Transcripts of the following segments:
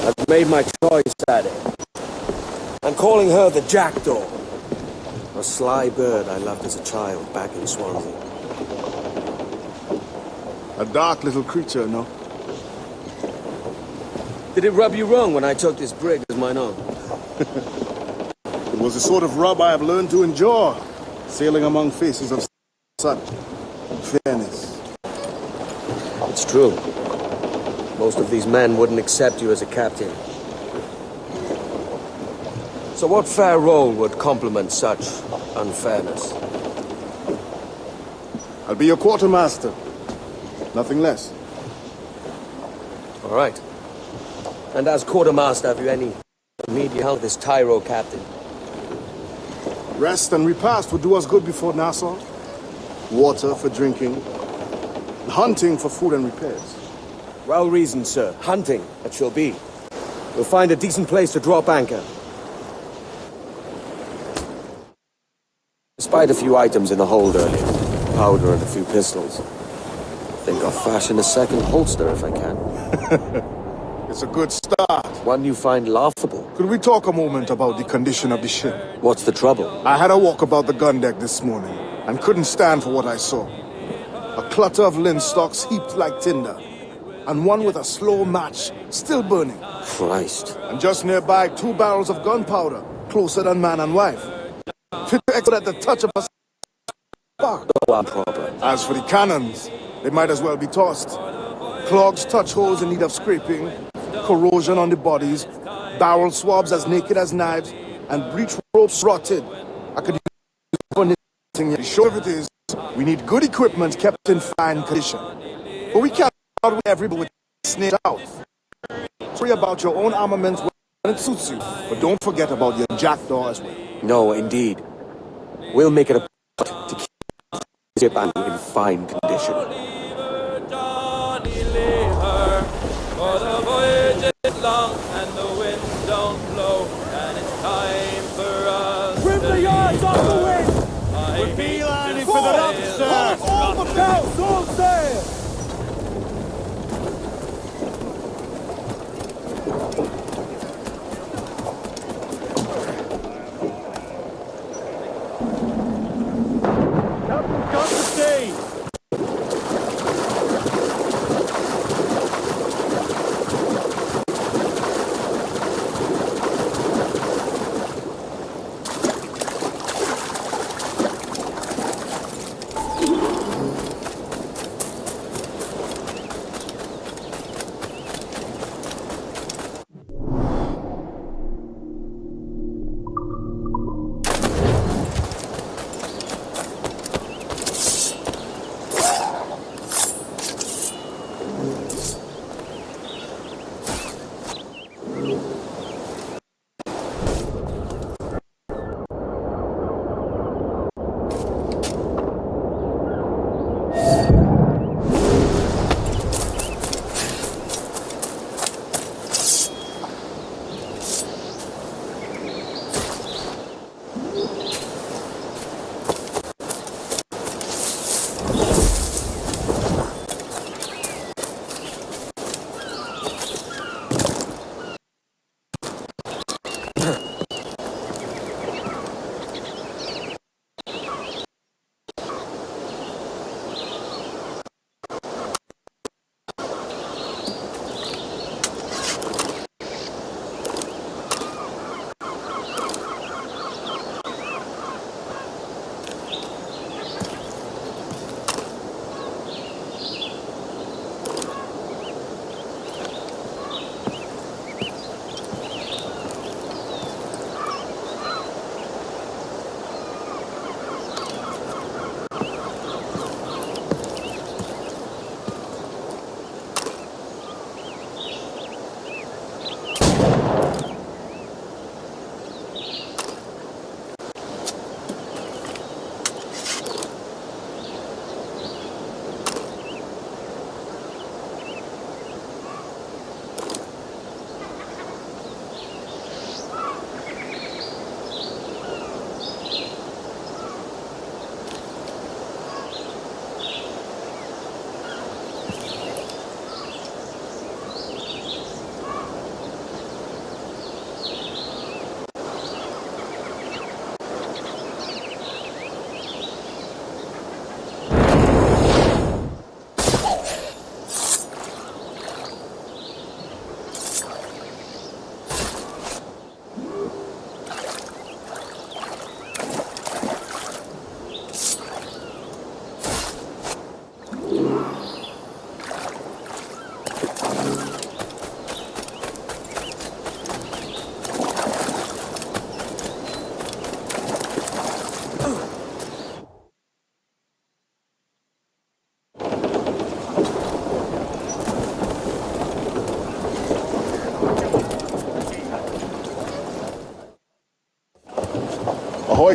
I've made my choice at it. I'm calling her the Jackdaw. A sly bird I loved as a child back in Swansea. A dark little creature, no? Did it rub you wrong when I took this brig as mine own? It was the sort of rub I have learned to endure, sailing among faces of such fairness. It's true. Most of these men wouldn't accept you as a captain. So what fair role would complement such unfairness? I'll be your quartermaster. Nothing less. All right. And as quartermaster, have you any immediate help with this Tyro captain? Rest and repast would do us good before Nassau. Water for drinking. Hunting for food and repairs. Well reasoned, sir. Hunting, it shall be. We'll find a decent place to drop anchor. Despite a few items in the hold earlier, powder and a few pistols, I think I'll fashion a second holster if I can. It's a good start. One you find laughable. Could we talk a moment about the condition of the ship? What's the trouble? I had a walk about the gun deck this morning, and couldn't stand for what I saw. A clutter of linstocks heaped like tinder, and one with a slow match still burning. Christ. And just nearby, 2 barrels of gunpowder, closer than man and wife. Fit to exit at the touch of a spark. No problem. As for the cannons, they might as well be tossed. Clogs, touch holes in need of scraping, corrosion on the bodies, barrel swabs as naked as knives, and breech ropes rotted. I could use for anything. The short of it is, we need good equipment kept in fine condition. But we can't with everybody with snake out. Worry about your own armament when it suits you, but don't forget about your Jackdaw as well. No, indeed. We'll make it a point to keep the ship in fine condition. For the voyage is long and the wind don't blow, and it's time for us. Rip the yards off the wind! We're beelining for the up, sir! All the bells, all sail! Captain's got to sea!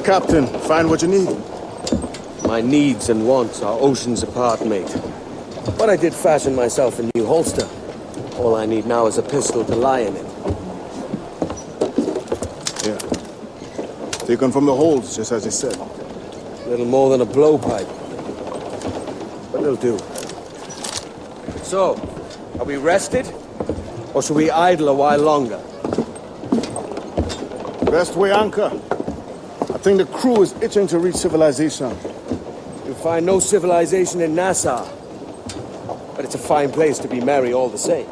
Captain. Find what you need. My needs and wants are oceans apart, mate. But I did fashion myself a new holster. All I need now is a pistol to lie in it. Yeah. Taken from the holds, just as you said. Little more than a blowpipe. But it'll do. So, are we rested? Or should we idle a while longer? Best way anchor. I think the crew is itching to reach civilization. You'll find no civilization in Nassau. But it's a fine place to be merry all the same.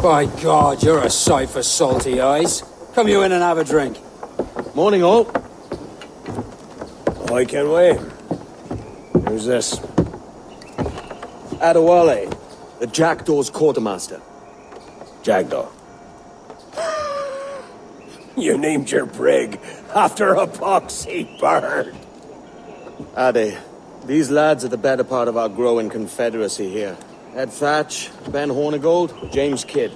By God, you're a sight for salty eyes. Come you in and have a drink. Morning, all. I can wait. Who's this? Adewale, the Jackdaw's quartermaster. Jackdaw. You named your brig after a poxy bird. Ade, these lads are the better part of our growing confederacy here. Ed Thatch, Ben Hornigold, James Kidd.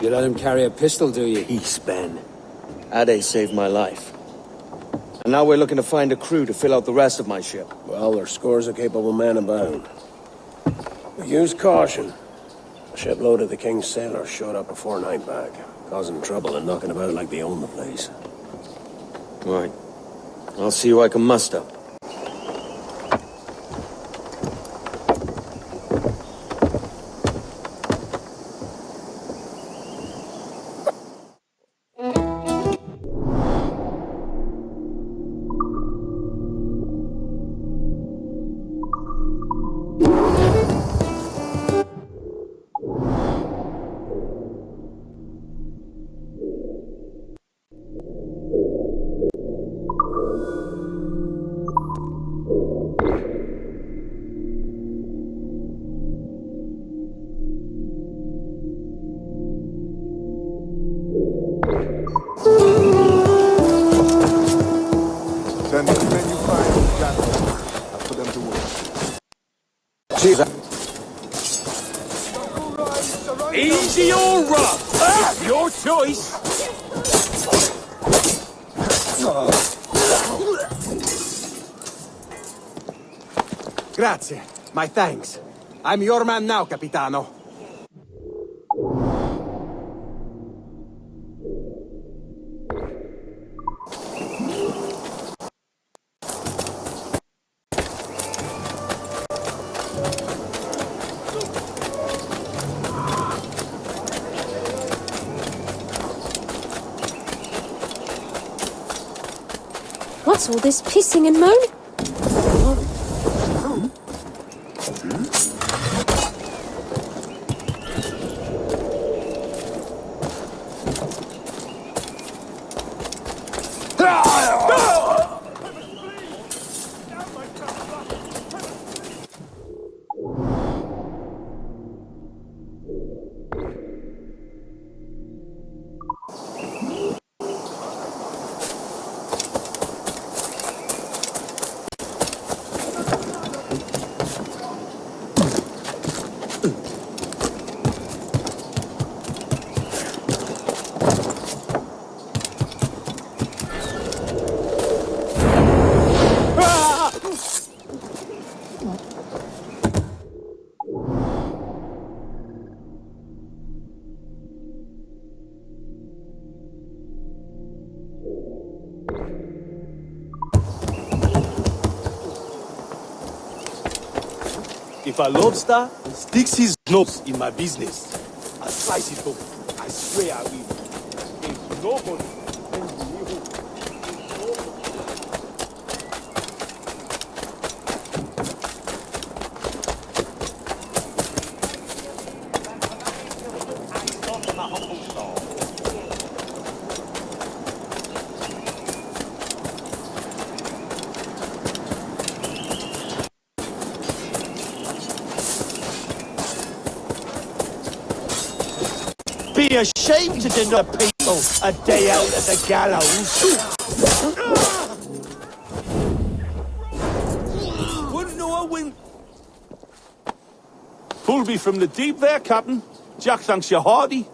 You let him carry a pistol, do you? Peace, Ben. Ade saved my life. And now we're looking to find a crew to fill out the rest of my ship. Well, there's scores of capable men about. But use caution. A shipload of the King's sailors showed up before nightback, causing trouble and knocking about like they own the place. Right. I'll see who I can muster. Then the men you find, Jackdaw. I put them to work. Easy or rough? It's your choice. Grazie. My thanks. I'm your man now, Capitano. What's all this pissing and moaning? If a lobster sticks his nose in my business, I'll slice it open. I swear I will. If nobody sends me home, be ashamed to deny people a day out at the gallows. Wouldn't know a win. Pulled me from the deep there, Captain. Jack thanks you hearty.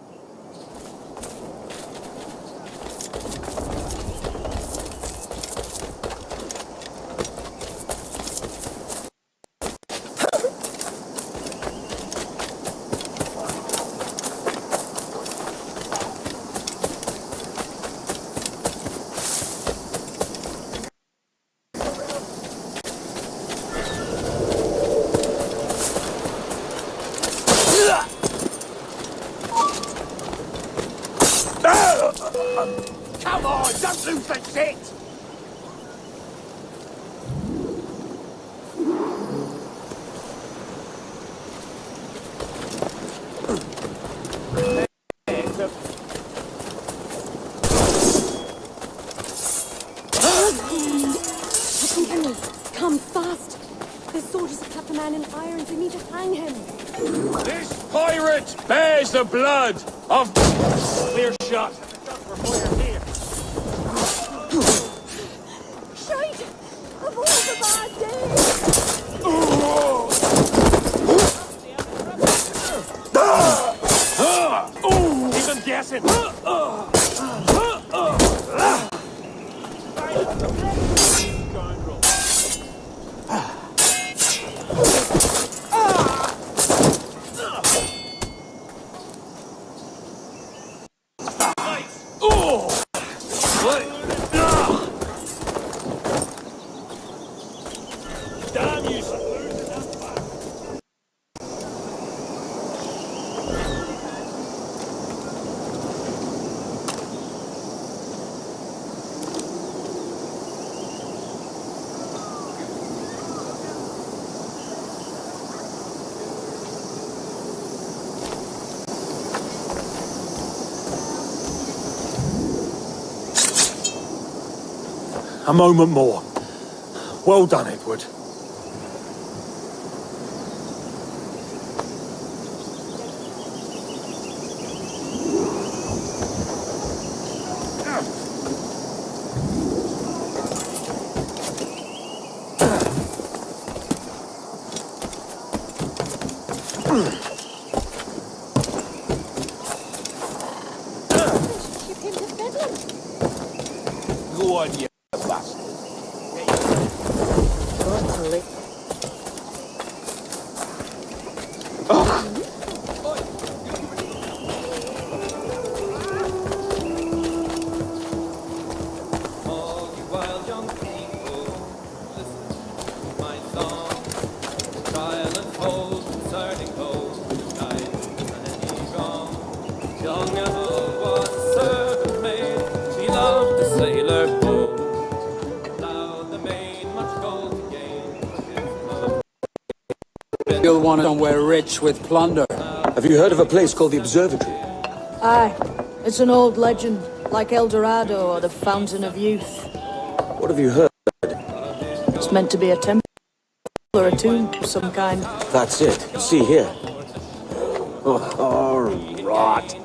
Come on, don't lose the shit! Captain Henry, come fast. The soldiers have cut the man in irons. They need to hang him. This pirate bears the blood of... Clear shot. Shite! Of all the bad days! Keep him guessing. Damn you, A moment more. Well done, Edward. Ship him to Bedlam. Go on, you bastard. Hopefully. all you wild young people, listen to my song. Trial and fold concerning those who died in any wrong. Young Ethel was a servant maid. She loved the sailor bold. Allowed the maid much gold to gain. You'll want somewhere rich with plunder. Have you heard of a place called the Observatory? Aye, it's an old legend, like El Dorado or the Fountain of Youth. What have you heard? It's meant to be a temple or a tomb of some kind. That's it. See here. Oh, rot.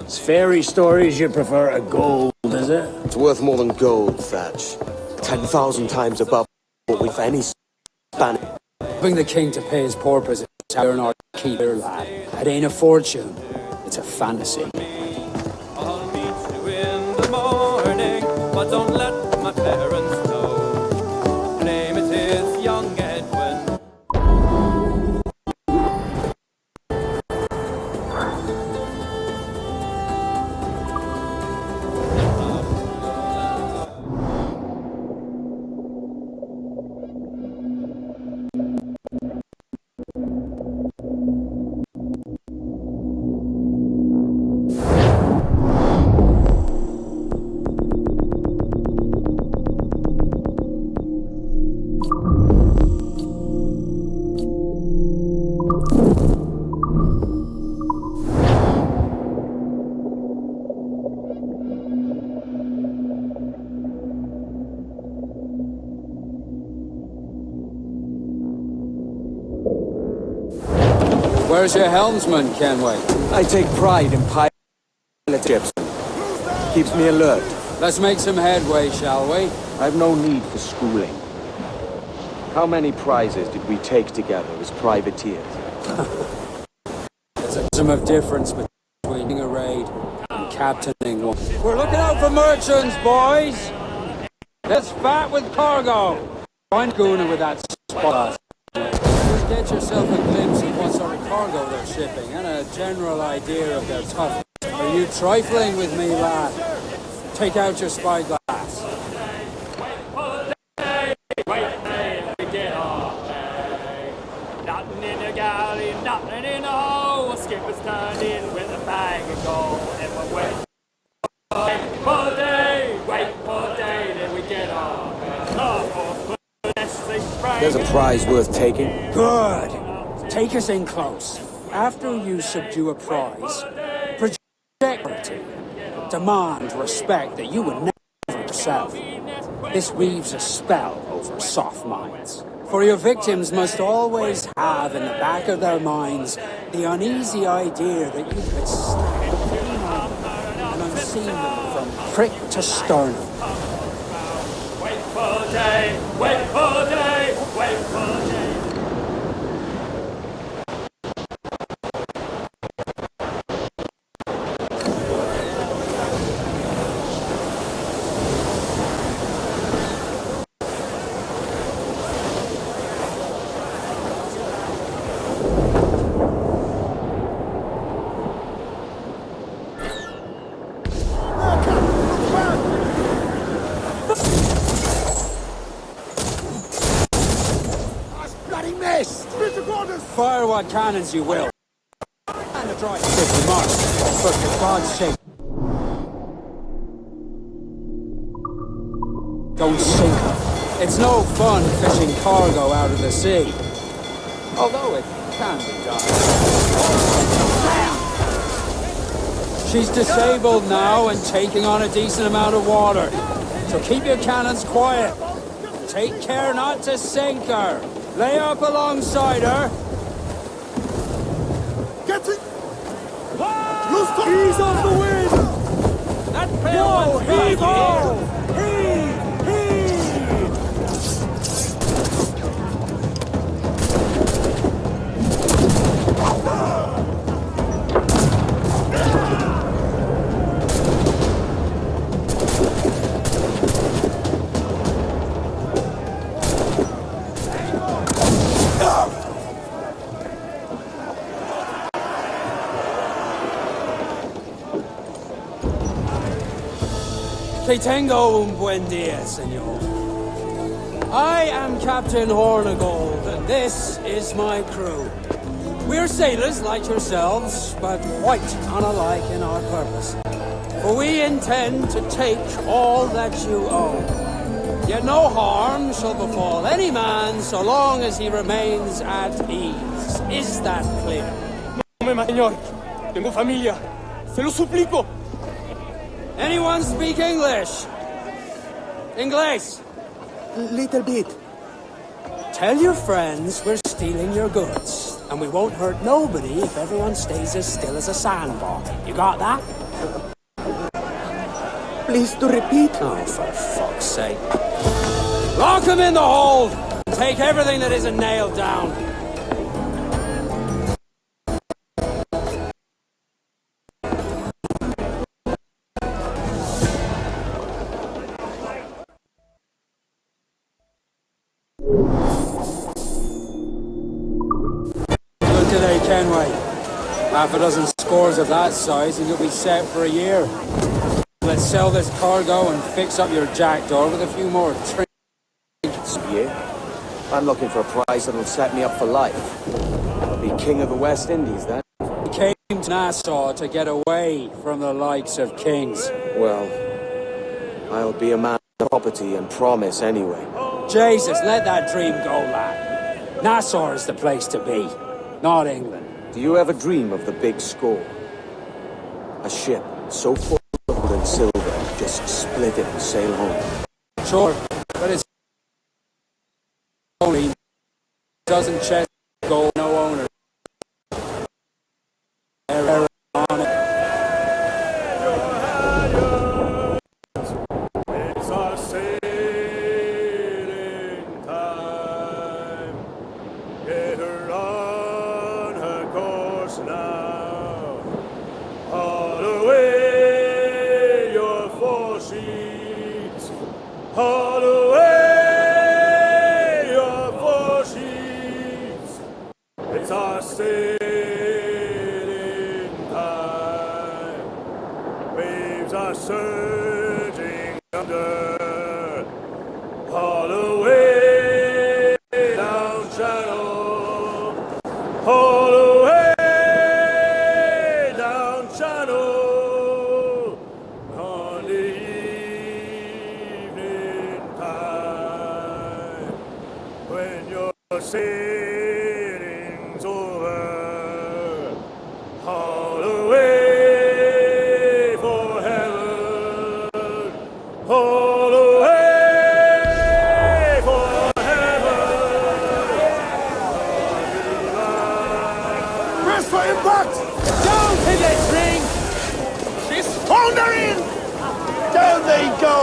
It's fairy stories you prefer to gold, is it? It's worth more than gold, Thatch. 10,000 times above what we've any Spanish. Helping the king to pay his porpoise is how in our keep here, lad. It ain't a fortune. It's a fantasy. I'll meet you in the morning, but don't let my parents know. Name it is young Edwin. Where's your helmsman, Kenway? I take pride in pilot ships. Keeps me alert. Let's make some headway, shall we? I've no need for schooling. How many prizes did we take together as privateers? There's a sum of difference between a raid and captaining one. We're looking out for merchants, boys! Let's fat with cargo! Find Guna with that spot. Just get yourself a glimpse of what sort of cargo they're shipping and a general idea of their toughness. Are you trifling with me, lad? Take out your spyglass. Nothing in the galley, nothing in the hole. Skipper's turned in with a bag of gold. And we're waiting for the day, then we get on. There's a prize worth taking. Good. Take us in close. After you subdue a prize, project authority. Demand respect that you would never yourself. This weaves a spell over soft minds. For your victims must always have in the back of their minds the uneasy idea that you could snap clean on and unseam them from prick to sternum. Wait for the day, wait for the day, wait for the day. Fire what cannons you will. And a dry stick mark. But for God's sake, don't sink her. It's no fun fishing cargo out of the sea. Although it can be done. She's disabled now and taking on a decent amount of water. So keep your cannons quiet. Take care not to sink her. Lay up alongside her. Get it! Ease off the wind! That pale one's right here. Que tengo un buen día, señor. I am Captain Hornigold, and this is my crew. We're sailors like yourselves, but quite unalike in our purpose. For we intend to take all that you own. Yet no harm shall befall any man so long as he remains at ease. Is that clear? No, señor. Tengo familia. Se lo suplico. Anyone speak English? English? Little bit. Tell your friends we're stealing your goods, and we won't hurt nobody if everyone stays as still as a sandbar. You got that? Please to repeat. Oh, for fuck's sake. Lock him in the hold! Take everything that isn't nailed down. Good today, Kenway. Half a dozen scores of that size and you'll be set for a year. Let's sell this cargo and fix up your jackdaw with a few more trinkets. Yeah? I'm looking for a prize that'll set me up for life. I'll be king of the West Indies then. We came to Nassau to get away from the likes of kings. Well, I'll be a man of property and promise anyway. Jesus, let that dream go, lad. Nassau is the place to be, not England. Do you ever dream of the big score? A ship so full of gold and silver, just split it and sail home. Sure, but it's only doesn't chest gold, no owner. It's our sailing time. Waves are surging under. Haul away down channel. Haul away down channel. On the evening time. When your sailing's over. Haul away for heaven. Haul away for heaven. Press for impact! Down, pivot ring! She's foundering! Down they go!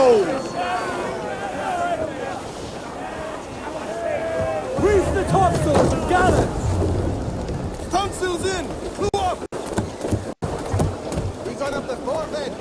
Reef the topsails and gallants! Tonsils in! Clue up! We got up the forehead!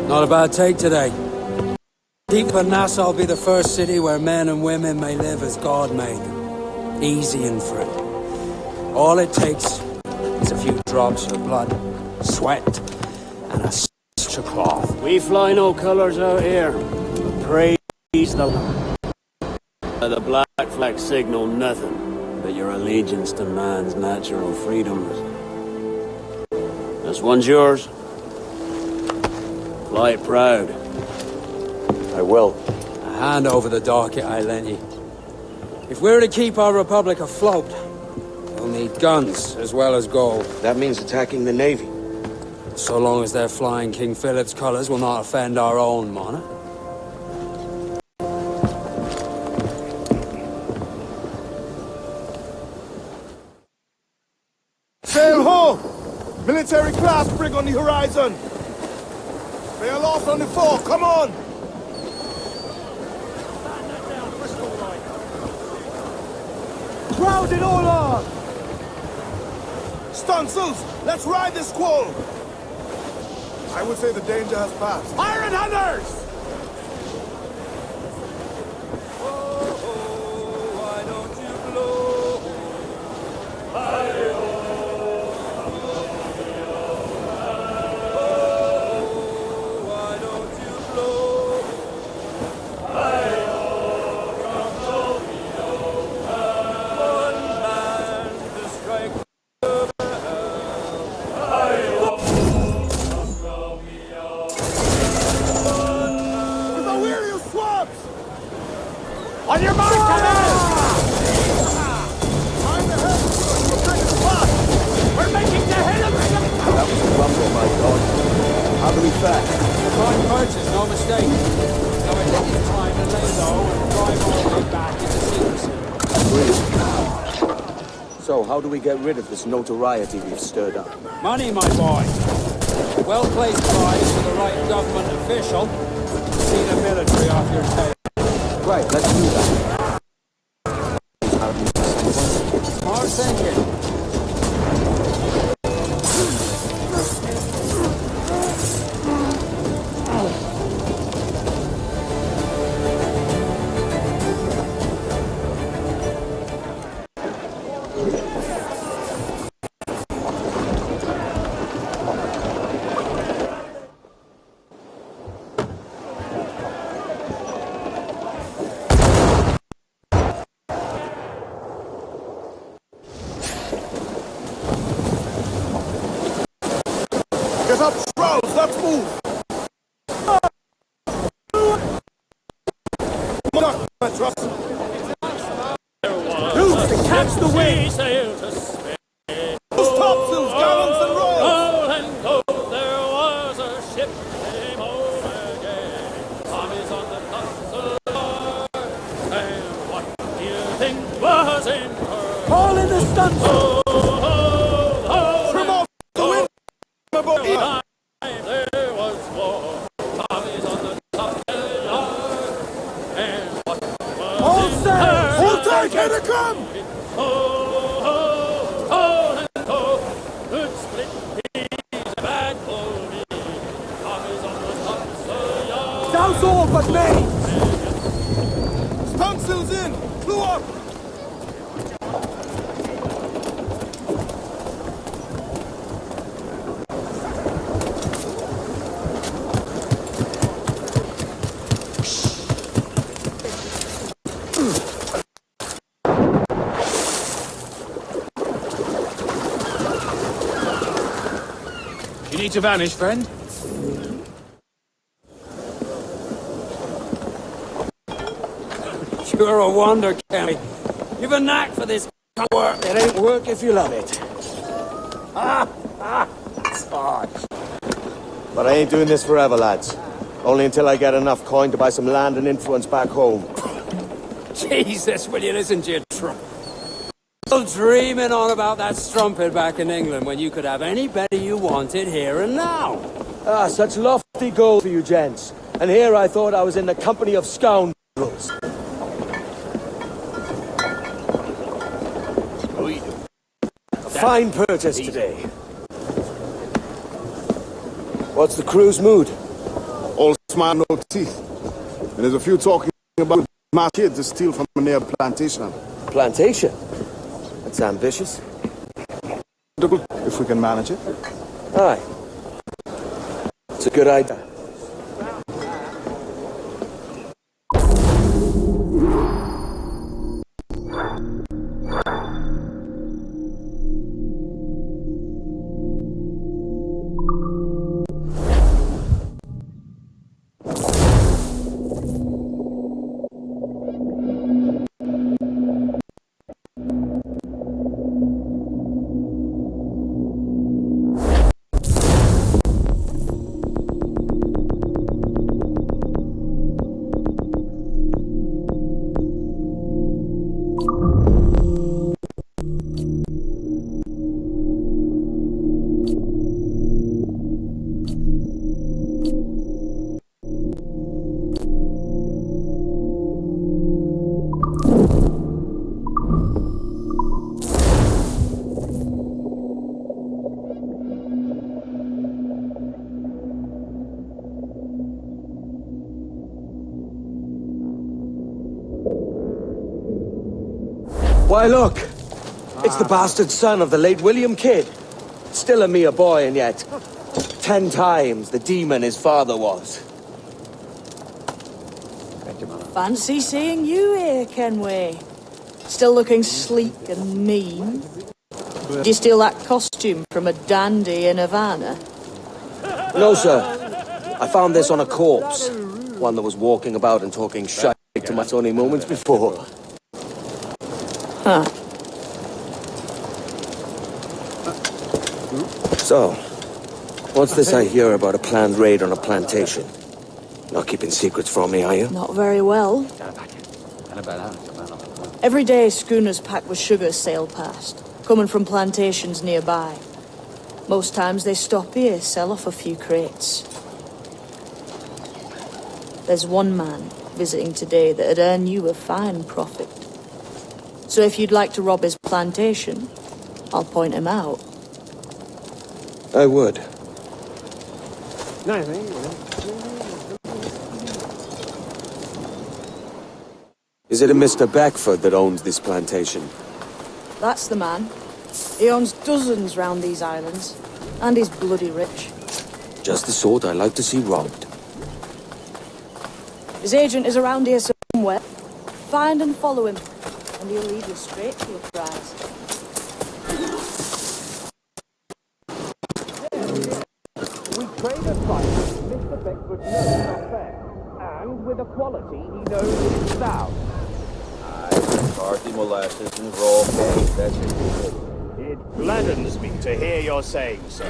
Not a bad take today. Deep in Nassau be the first city where men and women may live as God made them. Easy and free. All it takes is a few drops of blood, sweat, and a stitch of cloth. We fly no colours out here. Praise the Lord. The black flag signal nothing but your allegiance to man's natural freedoms. This one's yours. Fly it proud. I will. A hand over the docket I lent you. If we're to keep our republic afloat, we'll need guns as well as gold. That means attacking the Navy. So long as they're flying King Philip's colours will not offend our own monarch. Sail ho! Military class brig on the horizon! They are lost on the fore, come on! Crowd it all on! Stunsails, let's ride this squall! I would say the danger has passed. Iron Hunters! Why don't you blow? Why don't you blow? One man to strike the With the wheel, you swabs! On your mark, command! Mind the head! We're kind of fast! We're making the head of the... That was a rumble, my God. How do we fare? Fine purchase, no mistake. So I take his time to lay low and drive all the way back into secrecy. So, how do we get rid of this notoriety we've stirred up? Money, my boy. Well-placed prize to the right government official. See the military off your tail. Right, let's do that. Smart thinking. Monarch, I trust. Catch the wind! Sailed to Spain. Topsails, gallants, and royals! Roll and go, there was a ship came over again. Tommy's on the topsail yard. And what do you think was in her? All in the stunsail! Trim off the wind! There was war. Tommy's on the topsail yard. And what was All sail! Hold tight, here they come! Good split peas, a bag for me. Tommy's on the topsail yard. Douse all but me! Stunsails in! Clew up! You need to vanish, friend? You're a wonder, Kenny. You've a knack for this kind of work. It ain't work if you love it. It's hard. But I ain't doing this forever, lads. Only until I get enough coin to buy some land and influence back home. Jesus, will you listen to your trump? Still dreaming on about that strumpet back in England when you could have any better you wanted here and now. Ah, such lofty goals for you gents. And here I thought I was in the company of scoundrels. A fine purchase today. What's the crew's mood? All smile, no teeth. And there's a few talking about my kid to steal from a near plantation. Plantation? That's ambitious. If we can manage it. Aye. It's a good idea. Why, look! It's the bastard son of the late William Kidd. Still a mere boy, and yet 10 times the demon his father was. Fancy seeing you here, Kenway. Still looking sleek and mean. Did you steal that costume from a dandy in Havana? No, sir. I found this on a corpse. One that was walking about and talking shite to my Tony moments before. Huh. So, what's this I hear about a planned raid on a plantation? Not keeping secrets from me, are you? Not very well. Every day schooners packed with sugar sail past, coming from plantations nearby. Most times they stop here, sell off a few crates. There's one man visiting today that'd earn you a fine profit. So if you'd like to rob his plantation, I'll point him out. I would. Is it a Mr. Beckford that owns this plantation? That's the man. He owns dozens round these islands, and he's bloody rich. Just the sort I like to see robbed. His agent is around here somewhere. Find and follow him, and he'll lead you straight to a prize. We trade a fight with Mr. Beckford's nose not fair, and with the quality he knows is sound. McCarthy, molasses, and raw cake. That's it. It gladdens me to hear you're saying so.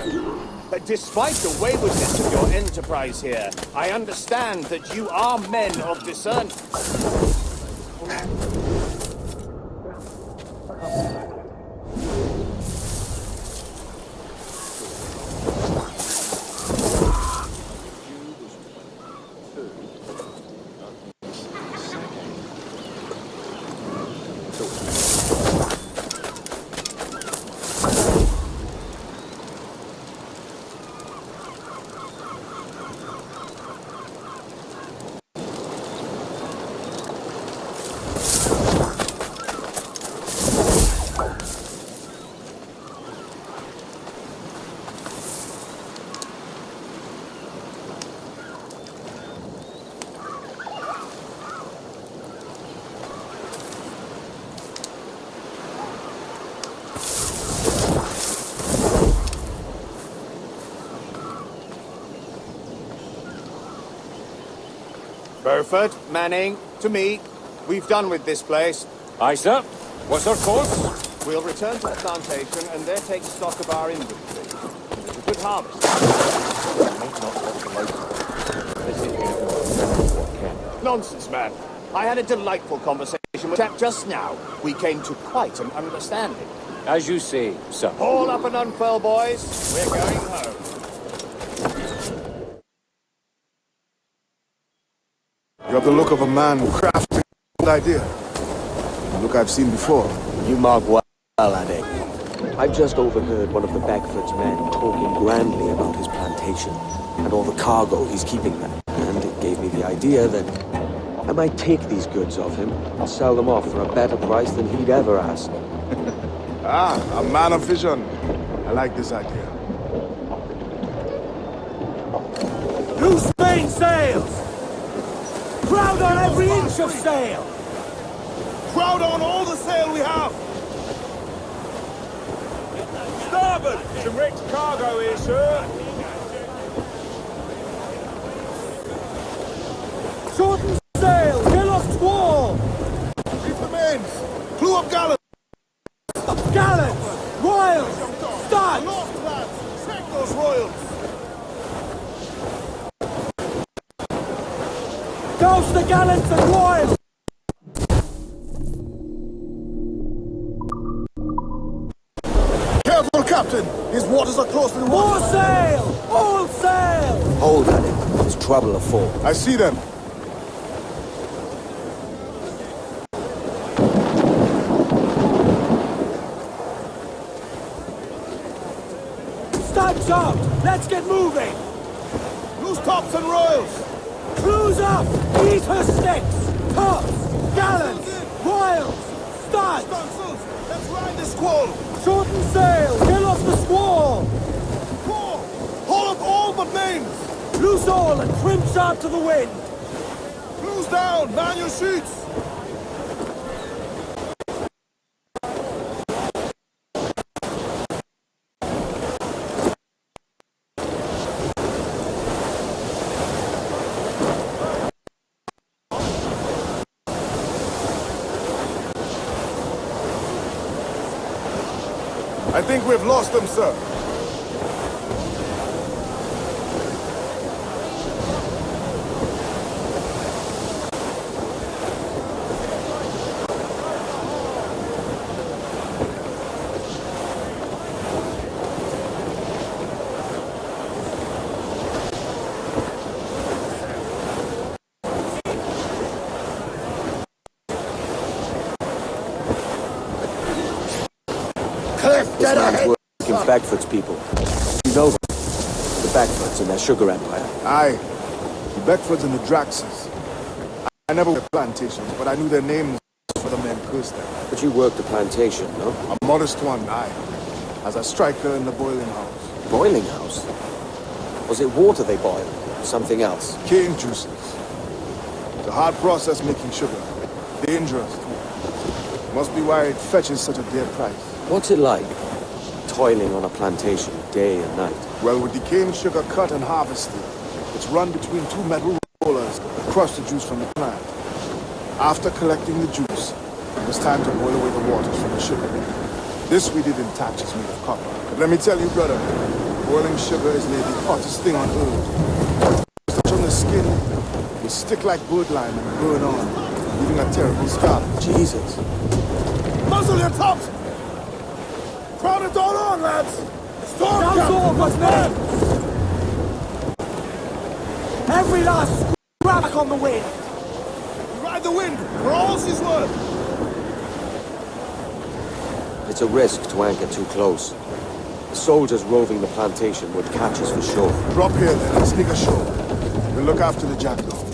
But despite the waywardness of your enterprise here, I understand that you are men of discernment. Burford, Manning, to me. We've done with this place. Aye, sir. What's our course? We'll return to the plantation and there take stock of our inventory. It's a good harvest. Nonsense, man. I had a delightful conversation with chap just now. We came to quite an understanding. As you say, sir. Haul up and unfurl, boys. We're going home. You have the look of a man crafting a good idea. A look I've seen before. You mark well, laddie. I've just overheard one of the Beckford's men talking grandly about his plantation and all the cargo he's keeping there. And it gave me the idea that I might take these goods off him and sell them off for a better price than he'd ever ask. A man of vision. I like this idea. Loose mainsails! Crowd on every inch of sail! Crowd on all the sail we have! Starboard! Some rich cargo here, sir. Shorten sail! Get off squall! Reef the mains! Clew up gallants! Gallants! Royals! Start! Aloft, lads! Check those royals! Douse the gallants and royals! Careful, Captain! His waters are close to the More water. sail! All sail! Hold at it. There's trouble afoot. I see them. Stag's out! Let's get moving! Loose tops and royals! Crews up! Eat her sticks! Tops! Gallants! Royals! Start! Stunsails! Let's ride the squall! Shorten sail! Get off the squall! Core! Haul up all but mains! Loose all and trim sharp to the wind! Crews down! Man your sheets! I think we've lost them, sir. This man's working Beckford's people. You know them. The Beckfords and their sugar empire. Aye. The Beckfords and the Draxes. I never worked plantations, but I knew their names for the men cursed them. But you worked a plantation, no? A modest one, aye. As a striker in the boiling house. Boiling house? Was it water they boiled? Something else? Cane juices. It's a hard process making sugar. Dangerous, too. Must be why it fetches such a dear price. What's it like? Toiling on a plantation day and night. Well, with the cane sugar cut and harvested, it's run between two metal rollers crush the juice from the plant. After collecting the juice, it was time to boil away the waters from the sugar. This we did in tatches made of copper. But let me tell you, brother, boiling sugar is nearly the hottest thing on earth. Touch on the skin, will stick like wood lime and burn on, leaving a terrible scar. Jesus. Muzzle your tops! Crowd it all on, lads! Storm captain, what's that? Every last scrap on the wind! Ride the wind, for all she's worth! It's a risk to anchor too close. The soldiers roving the plantation would catch us for sure. Drop here then and sneak ashore. We'll look after the jackdaw.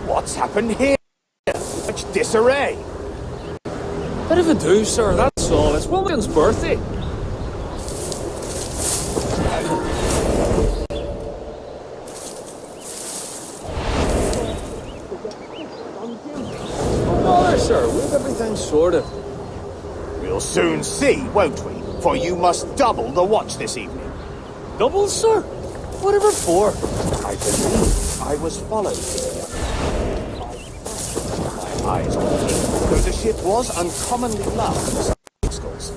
What's happened here? Such disarray. Bit of a do, sir, that's all. It's William's birthday. No, there, sir. We've everything sorted. We'll soon see, won't we? For you must double the watch this evening. Double, sir? Whatever for? I believe I was followed here. My eyes on the king, though the ship was uncommonly large for some rascals.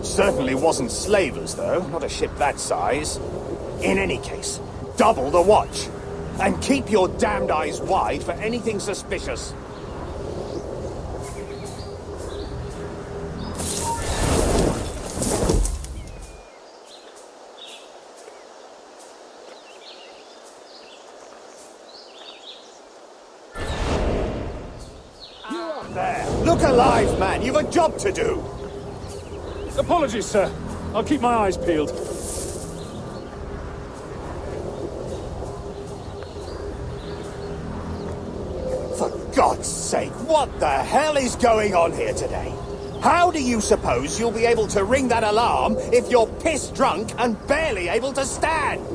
Certainly wasn't slavers, though, not a ship that size. In any case, double the watch. And keep your damned eyes wide for anything suspicious. There. Look alive, man. You've a job to do. Apologies, sir. I'll keep my eyes peeled. For God's sake, what the hell is going on here today? How do you suppose you'll be able to ring that alarm if you're piss drunk and barely able to stand?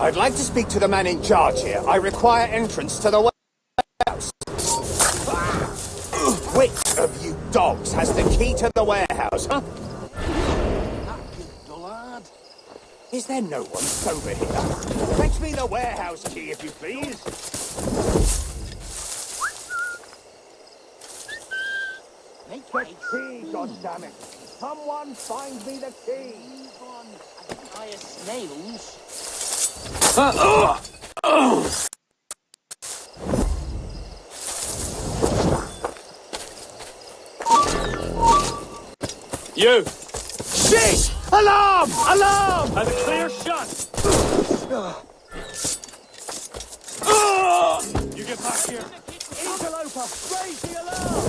I'd like to speak to the man in charge here. I require entrance to the warehouse. Which of you dogs has the key to the warehouse, huh? Is there no one sober here? Fetch me the warehouse key, if you please. The key, goddammit! Someone find me the key! Snails. You! Shit! Alarm! Alarm! And clear shot! You get back here! Interloper! Raise the alarm!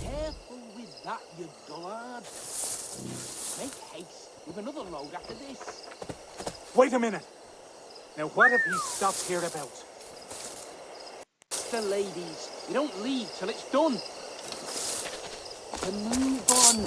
Careful with that, you dullard. Make haste. We've another load after this. Wait a minute. Now, what have he stopped here about? The ladies. We don't leave till it's done. To move on.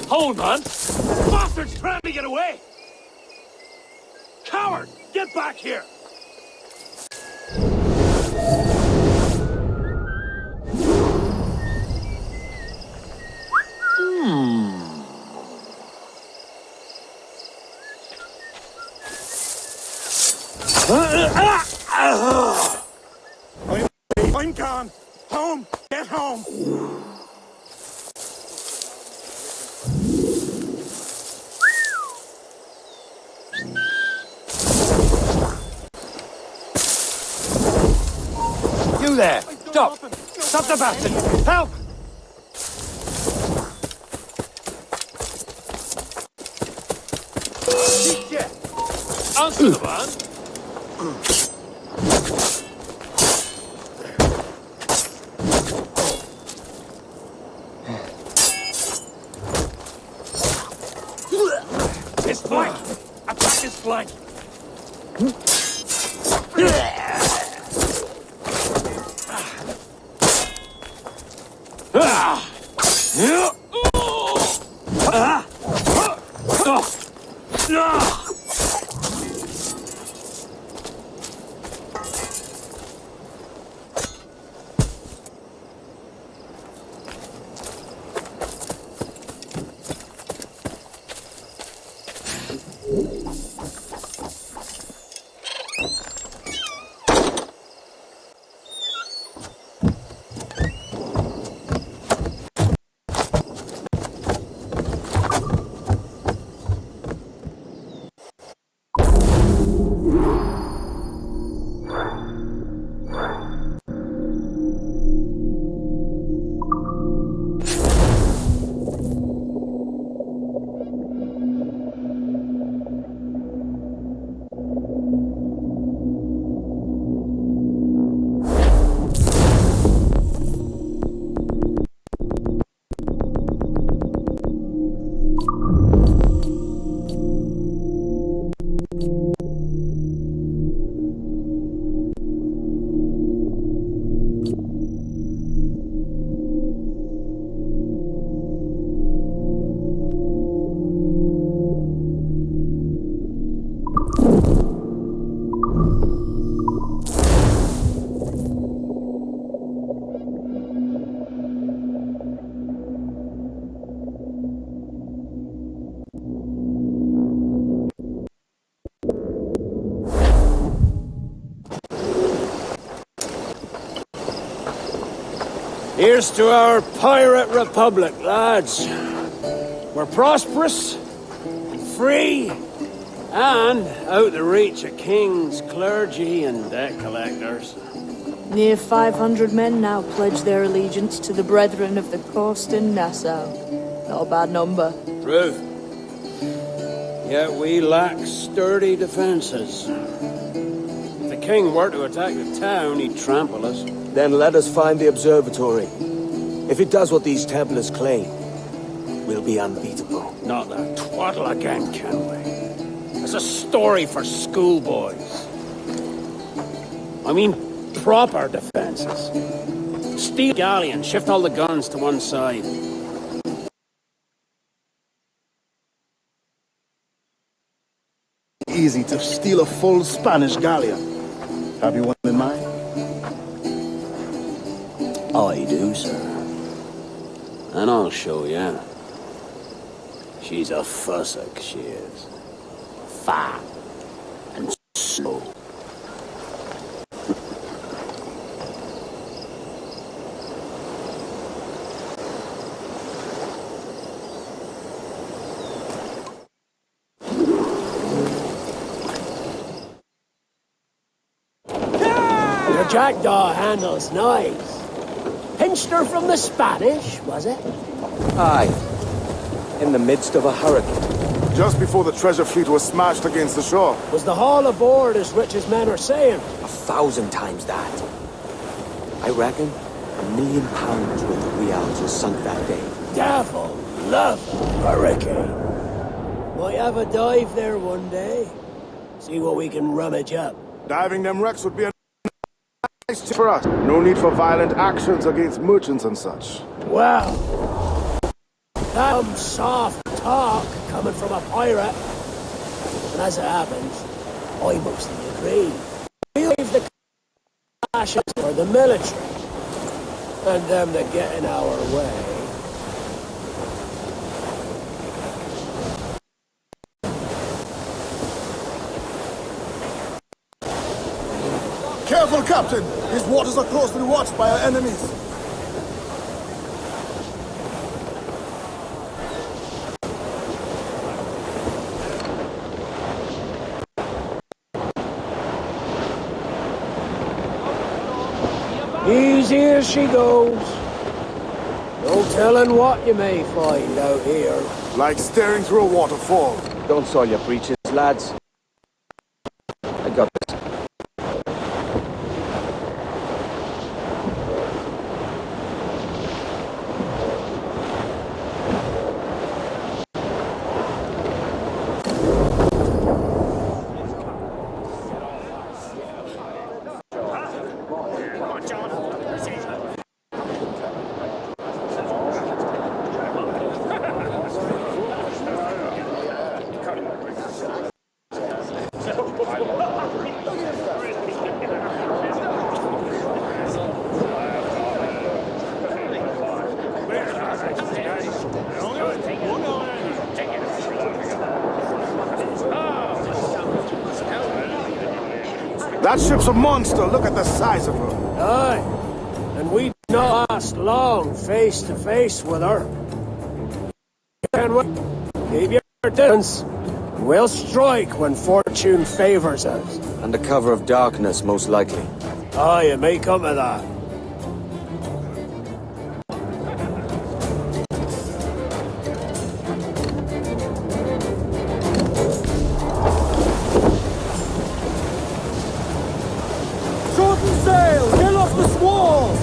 Hold, man! Bastard's trying to get away! Coward! Get back here! I'm gone. Home. Get home. You there! Stop! Stop the bastard! Help! Answer the man! His flank! Attack his flank! Here's to our pirate republic, lads. We're prosperous, and free, and out the reach of kings, clergy, and debt collectors. Near 500 men now pledge their allegiance to the Brethren of the Coast in Nassau. Not a bad number. True. Yet we lack sturdy defenses. If the king were to attack the town, he'd trample us. Then let us find the observatory. If it does what these Templars claim, we'll be unbeatable. Not that twaddle again, can we? It's a story for schoolboys. I mean, proper defenses. Steal galleon, shift all the guns to one side. Easy to steal a full Spanish galleon. Have you one in mind? I do, sir. And I'll show you. She's a fussock, she is. Fat and slow. Your jackdaw handles knives. Pinched her from the Spanish, was it? Aye. In the midst of a hurricane. Just before the treasure fleet was smashed against the shore. Was the haul aboard as rich as men are saying? 1,000 times that. I reckon £1 million worth of reals was sunk that day. Devil love a hurricane. Might have a dive there one day. See what we can rummage up. Diving them wrecks would be a nice tip for us. No need for violent actions against merchants and such. Well, Some soft talk coming from a pirate. And as it happens, I mostly agree. We'll leave the clashes for the military. And them that get in our way. Careful, Captain! These waters are closely watched by our enemies. Easy as she goes. No telling what you may find out here. Like staring through a waterfall. Don't soil your breeches, lads. I got this. That ship's a monster. Look at the size of her. Aye, and we not last long face to face with her. Can we keep your distance? We'll strike when fortune favors us. Under cover of darkness, most likely. Aye, it may come to that. Shorten sail! Get off the squall!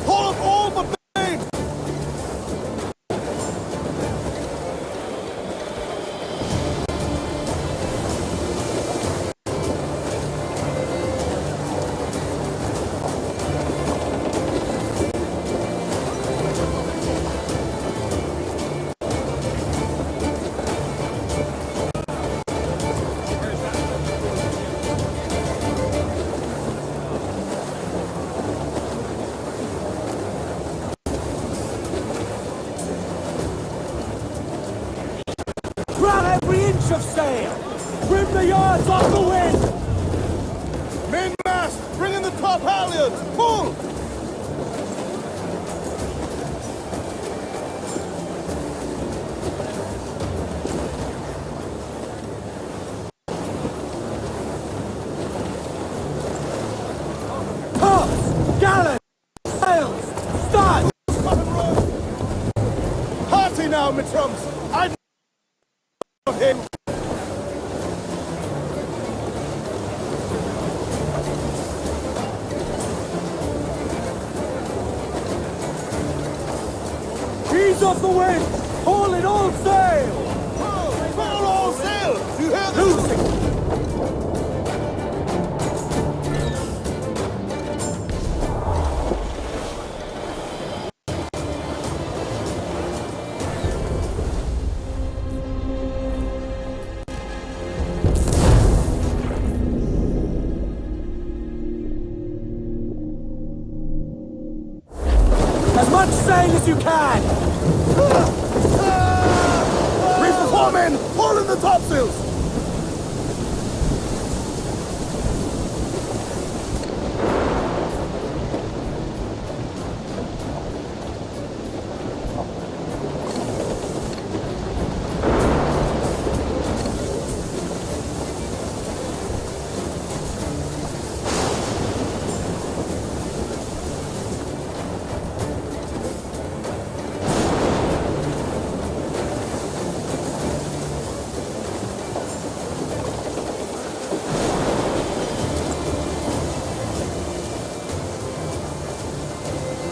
Pull up all but main! Grab every inch of sail! Trim the yards off the wind! Main mast! Bring in the top halyards! Pull! Tops! Gallants! Sails! Start! Hearty now, my trumps! I of him! Ease off the wind! Haul it all sail! Haul all sail! Do you hear this? As much sail as you can! Reef the foremen! Haul in the topsails!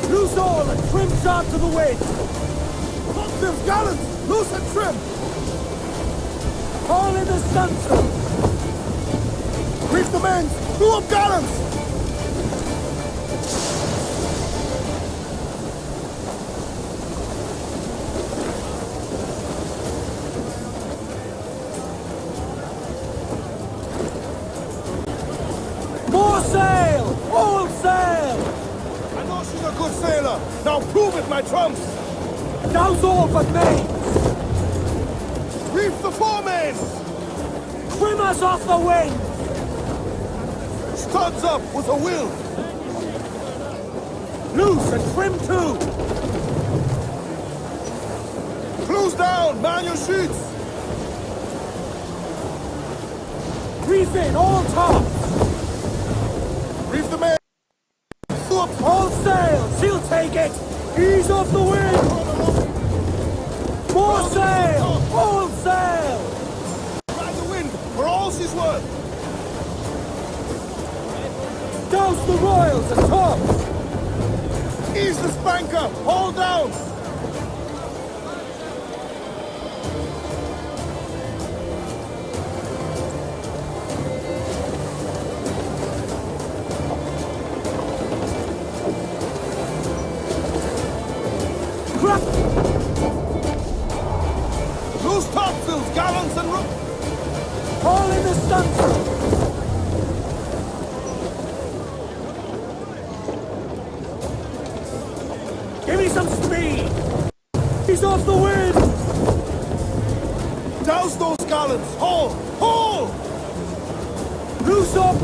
Loose all and trim sharp to the wind! Topsails, gallants! Loose and trim! Haul in the stunsail! Reef the mains! Crew up gallants! sailor! Now prove it, my trumps! Douse all but me! Reef the foremain! Trim us off the wind! Studs up with a will! Loose and trim too! Close down! Man your sheets! Reef in all tops! Reef the main! All sails! He'll take it! Ease off the wind! More sail! All sail! Ride the wind for all she's worth! Douse the royals and tops! Ease the spanker! Haul down! Loose topsails, gallants and rope! All in the stunsail! Give me some speed! He's off the wind! Douse those gallants! Haul! Haul! Loose up!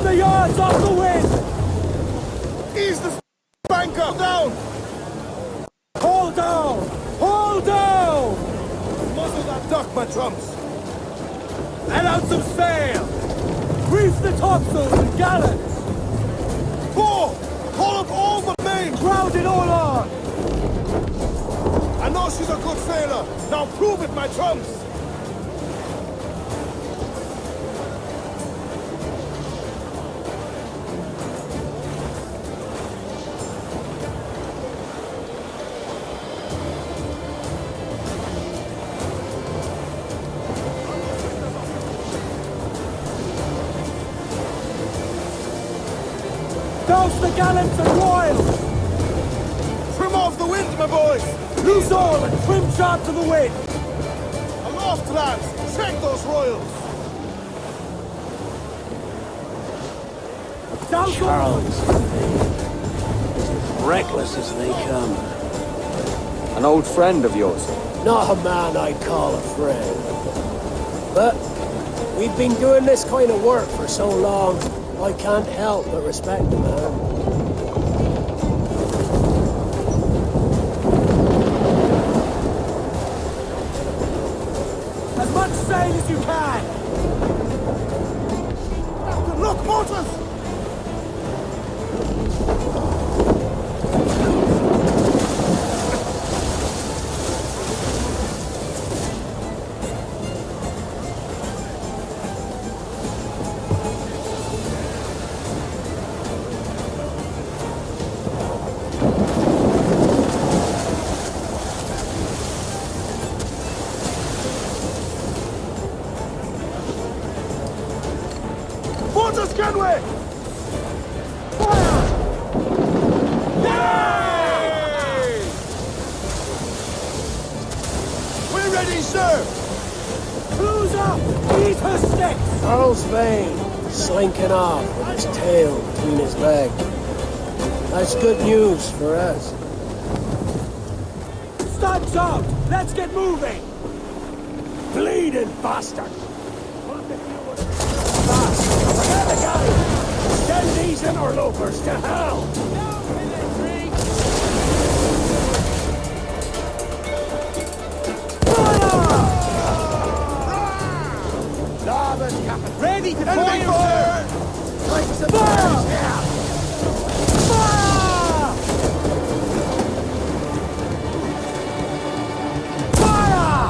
The yards off the wind! Ease the spanker! Down! Hold down! Hold down! Muzzle that duck, my trumps! Let out some sail! Reef the topsails and gallants! Pull! Pull up all the main! Crowd it all on! I know she's a good sailor! Now prove it, my trumps! Douse the gallants and royals! Trim off the wind, my boys! Loose all and trim sharp to the wind! Aloft, lads! Check those royals! Douse all! Charles, reckless as they come. An old friend of yours? Not a man I'd call a friend. But we've been doing this kind of work for so long, I can't help but respect the man. As much sail as you can! Look, motors! Motors, Kenway! Fire! Yay! We're ready, sir! Who's up? Eat her sticks! Charles Vane, slinking off with his tail between his legs. That's good news for us. Studs out! Let's get moving! Bleeding bastard! Fast! Forget the guy! Send these interlopers to hell! Ready to Enemy fire! Like some Fire! here! Fire! Fire!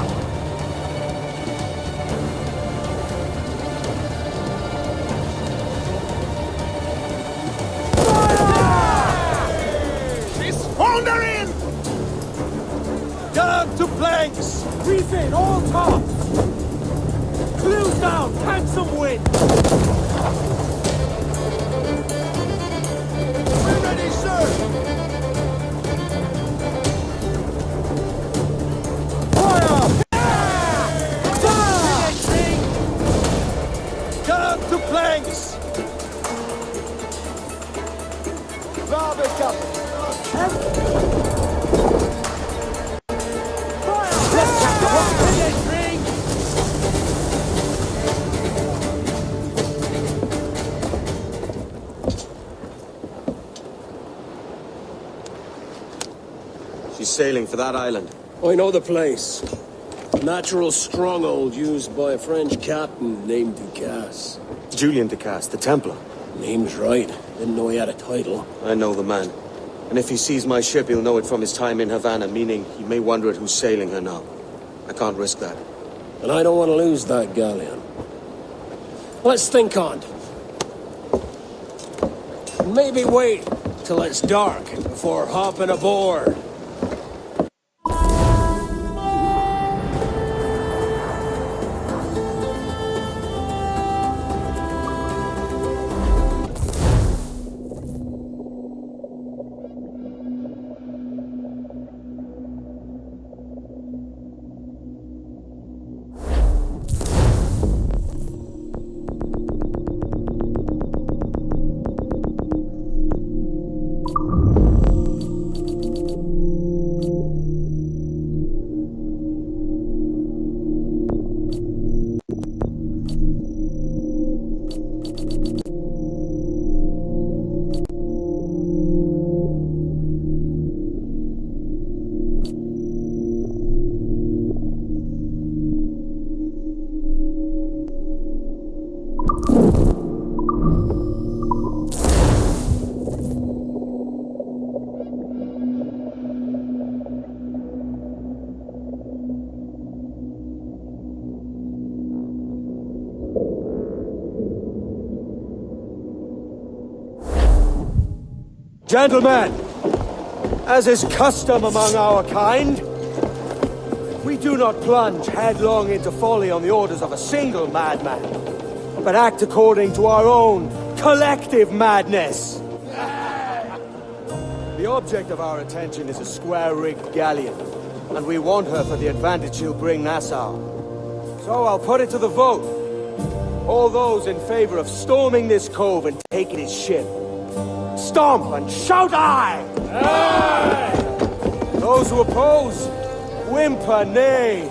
She's foundering! Down to planks! Reef in all tops! Clews down! Catch some wind! We're ready, sir! sailing for that island. I know the place. Natural stronghold used by a French captain named Ducasse. Julian Ducasse, the Templar. Name's right. Didn't know he had a title. I know the man. And if he sees my ship, he'll know it from his time in Havana, meaning he may wonder at who's sailing her now. I can't risk that. And I don't want to lose that galleon. Let's think on it. Maybe wait till it's dark before hopping aboard. Gentlemen, as is custom among our kind, we do not plunge headlong into folly on the orders of a single madman, but act according to our own collective madness. The object of our attention is a square-rigged galleon, and we want her for the advantage she'll bring Nassau. So I'll put it to the vote. All those in favor of storming this cove and taking his ship, stomp and shout aye! Aye! Those who oppose, whimper nay.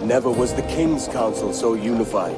Never was the King's Council so unified.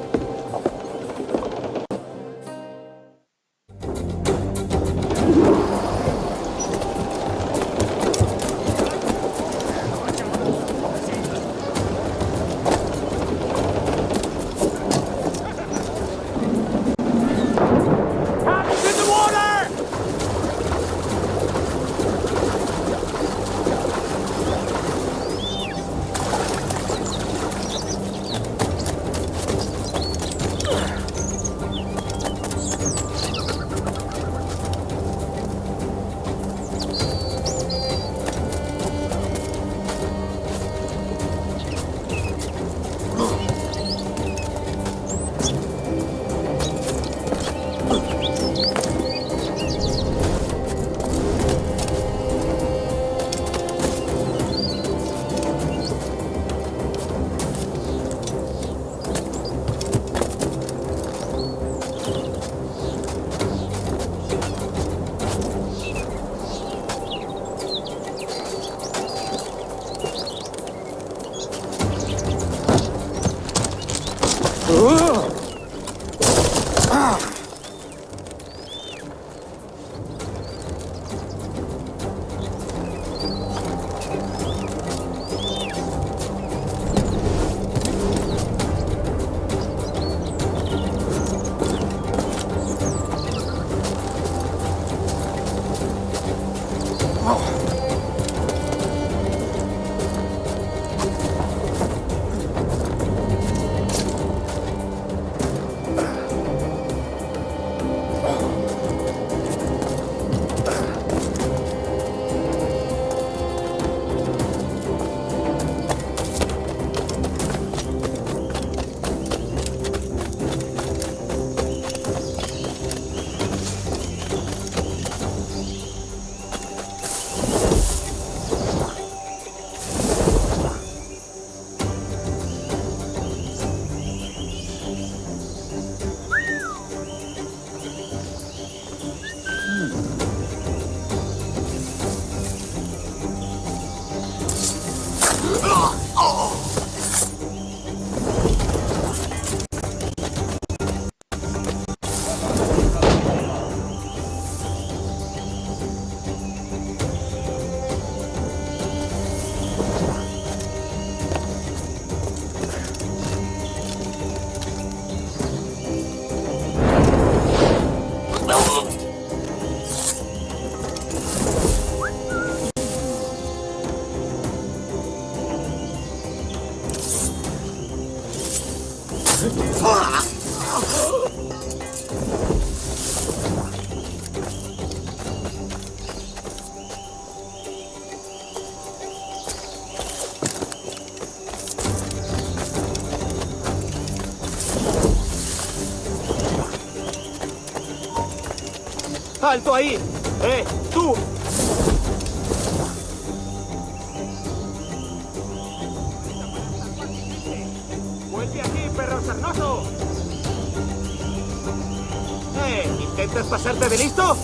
¡Alto ahí! ¡Tú! ¡Vuelve aquí, perro sarnoso! ¿Intentas pasarte de listo?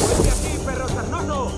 ¡Vuelve aquí, perro sarnoso!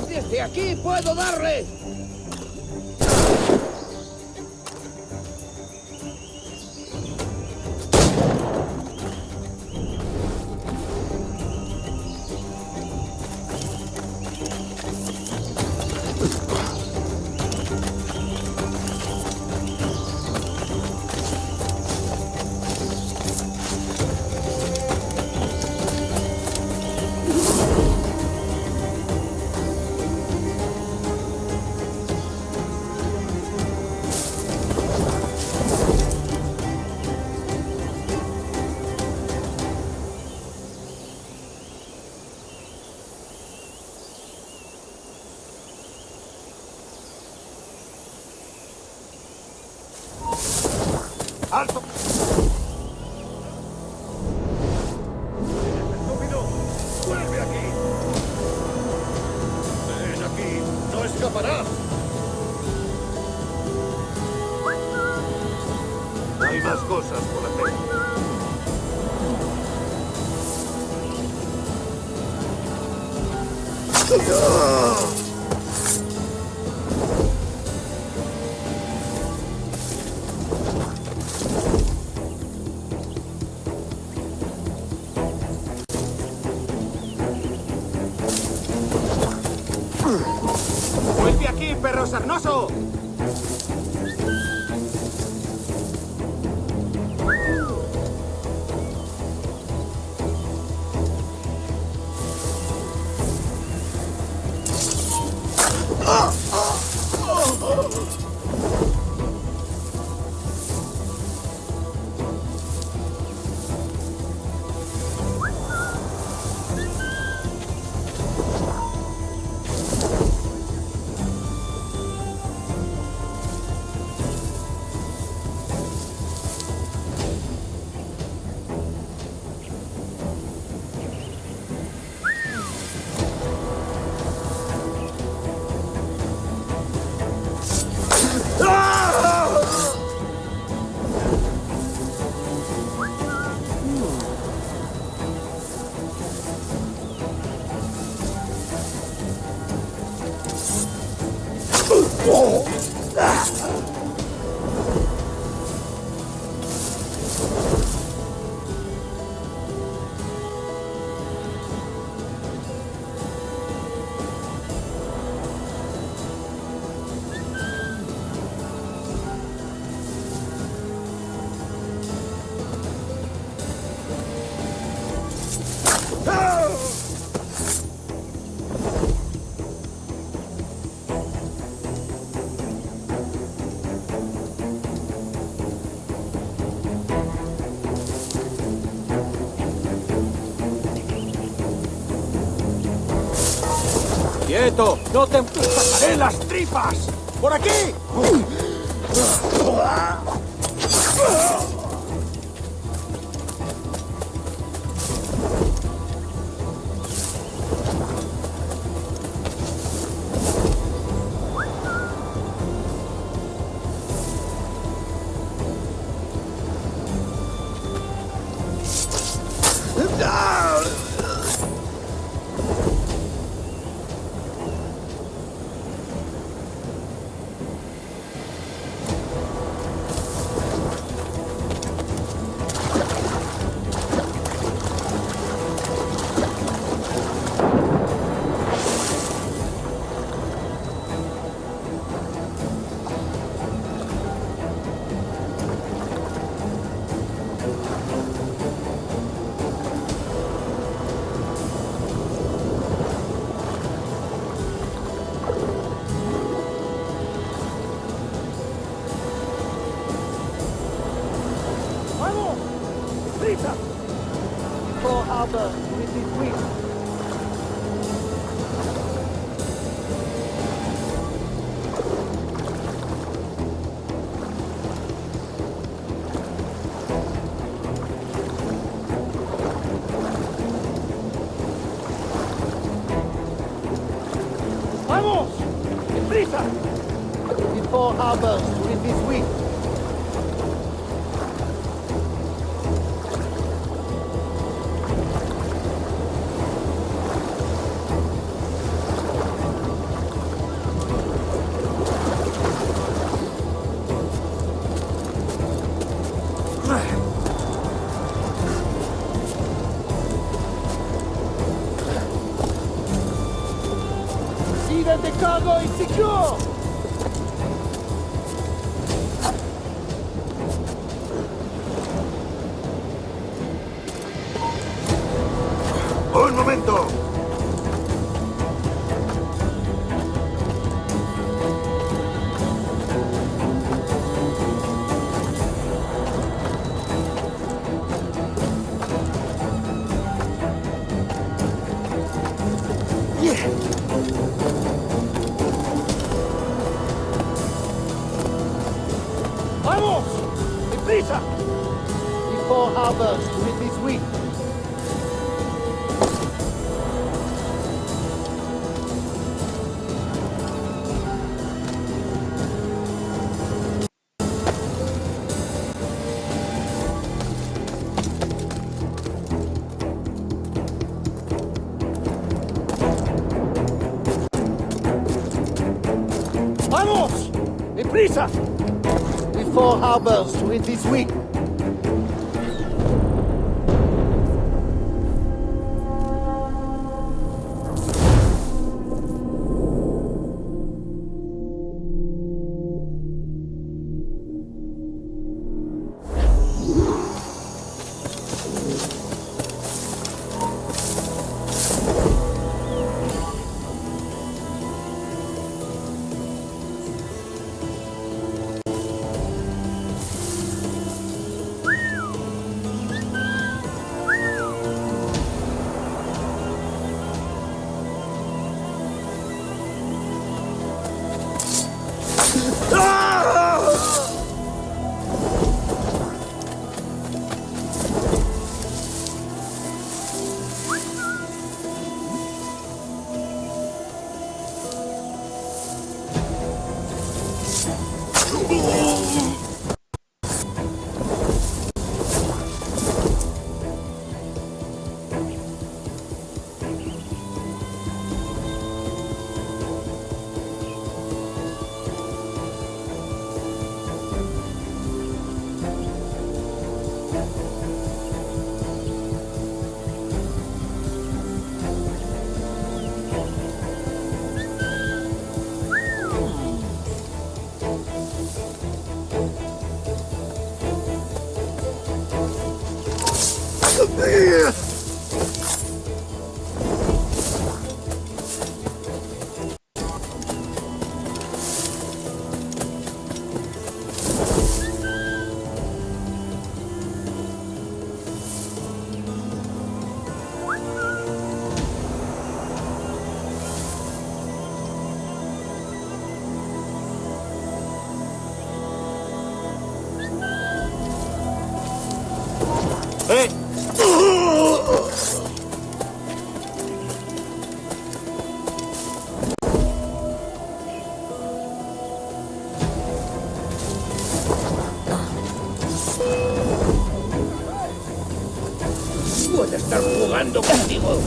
¡Desde aquí puedo darle! ¡Alto! ¡Estúpido! ¡Vuelve aquí! ¡Ven aquí! ¡No escaparás! Hay más cosas por hacer. ¡Vuelve aquí, perro sarnoso! ¡Quieto! ¡No te sacaré las tripas! ¡Por aquí! ¡Vamos! ¡Deprisa! Before harbors with this week. See that the cargo is secure! ¡Un momento! ¡Vamos! ¡Deprisa! Before harbors with this week. Prisa! We've 4 harbors to hit this week. Hey! Puedo estar jugando contigo.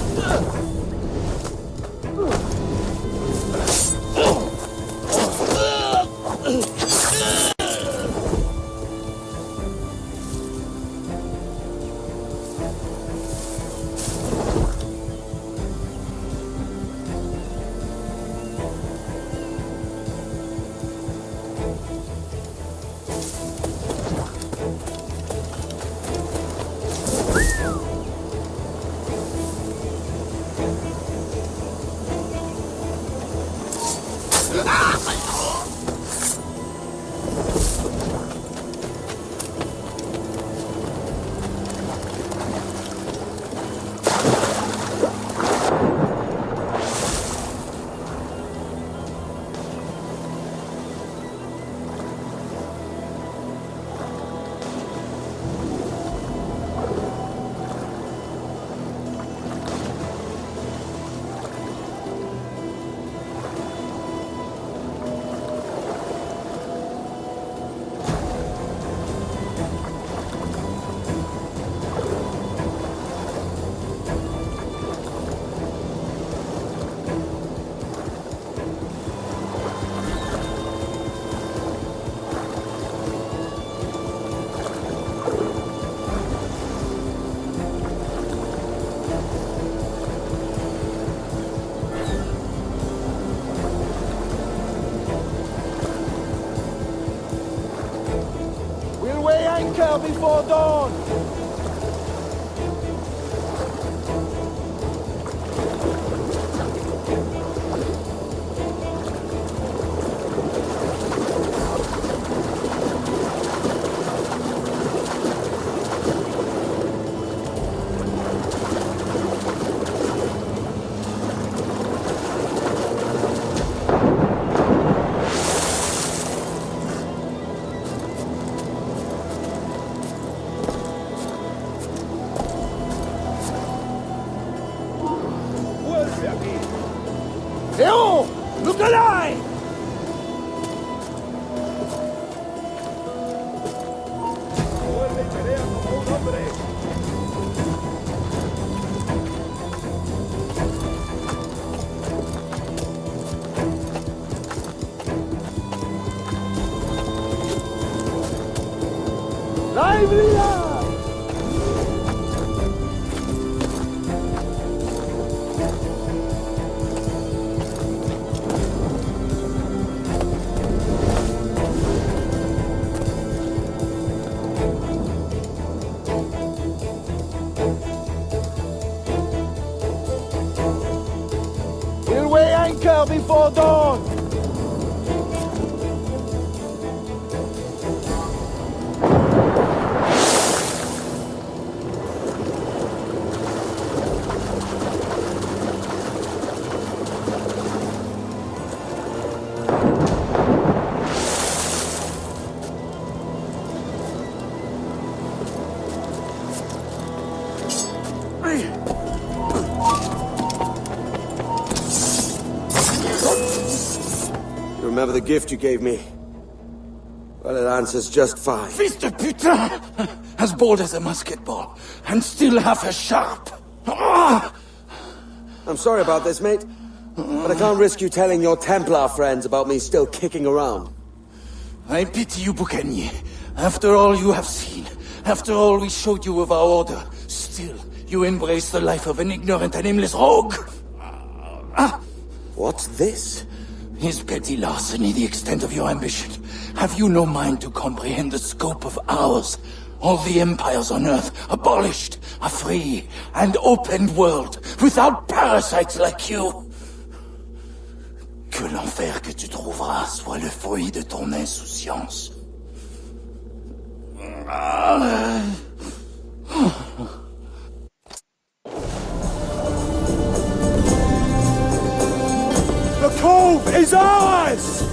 We'll weigh anchor before dawn. Leon! Look alive! We'll weigh anchor before dawn. You remember the gift you gave me? Well, it answers just fine. Fils de putain! As bold as a musket ball, and still half as sharp. Ah! I'm sorry about this, mate. But I can't risk you telling your Templar friends about me still kicking around. I pity you, Boucanier. After all you have seen, after all we showed you of our order, still you embrace the life of an ignorant and aimless rogue. What's this? Is petty larceny the extent of your ambition? Have you no mind to comprehend the scope of ours? All the empires on Earth abolished, a free and open world, without parasites like you. Que l'enfer que tu trouveras soit le fruit de ton insouciance. The cove is ours!